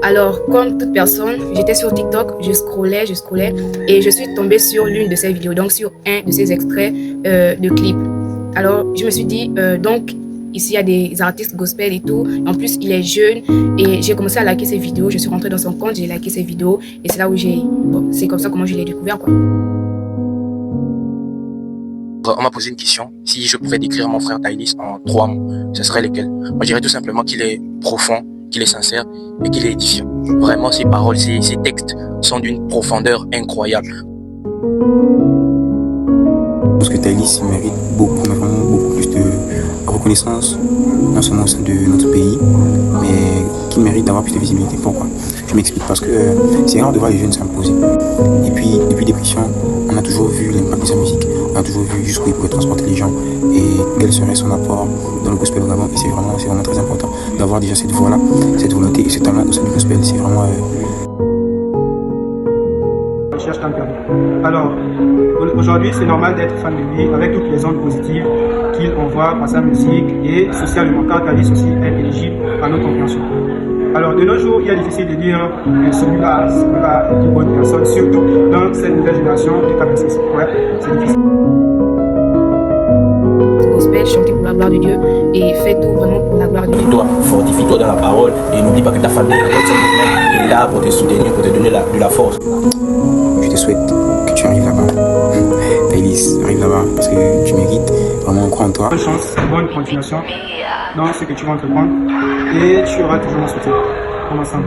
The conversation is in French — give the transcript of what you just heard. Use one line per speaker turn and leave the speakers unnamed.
Alors, comme toute personne, j'étais sur TikTok, je scrollais et je suis tombée sur l'une de ses vidéos, donc sur un de ses extraits de clips. Alors, je me suis dit, donc, ici, il y a des artistes gospel et tout. En plus, il est jeune et j'ai commencé à liker ses vidéos. Je suis rentrée dans son compte, j'ai liké ses vidéos et c'est là où c'est comme ça comment je l'ai découvert, quoi.
On m'a posé une question. Si je pouvais décrire mon frère Thaïlis en 3 mots, ce serait lesquels? Moi, je dirais tout simplement qu'il est profond, qu'il est sincère et qu'il est édifiant. Vraiment, ses paroles, ses textes sont d'une profondeur incroyable.
Je pense que Thaïlis mérite beaucoup, mais vraiment beaucoup plus de reconnaissance, non seulement au sein de notre pays, mais qu'il mérite d'avoir plus de visibilité. Pourquoi? Je m'explique, parce que c'est rare de voir les jeunes s'imposer. Et puis, depuis Dépression, on a toujours vu l'impact de sa musique, on a toujours vu jusqu'où il pouvait transporter les gens et quel serait son apport dans le gospel au Gabon. Et c'est vraiment très important d'avoir déjà cette voix-là, cette volonté et ce talent au sein du gospel. C'est vraiment...
Alors, aujourd'hui, c'est normal d'être fan de lui avec toutes les ondes positives qu'il envoie par sa musique et socialement, car Thaïlis aussi est éligible à notre compréhension. Alors, de nos jours, il est difficile de dire que celui-là est une bonne personne, surtout dans cette nouvelle génération de KPCC. Ouais, c'est difficile.
Gospel, chanter pour la gloire de Dieu et fais tout vraiment pour la gloire de Dieu.
Fortifie-toi dans la parole et n'oublie pas que ta famille est là pour te soutenir, pour te donner de la force.
Je te souhaite que tu arrives là-bas. Thaïlis, arrive là-bas parce que tu mérites. Vraiment, on croit en toi.
Bonne chance, bonne continuation dans ce que tu vas entreprendre et tu auras toujours mon soutien. On ensemble.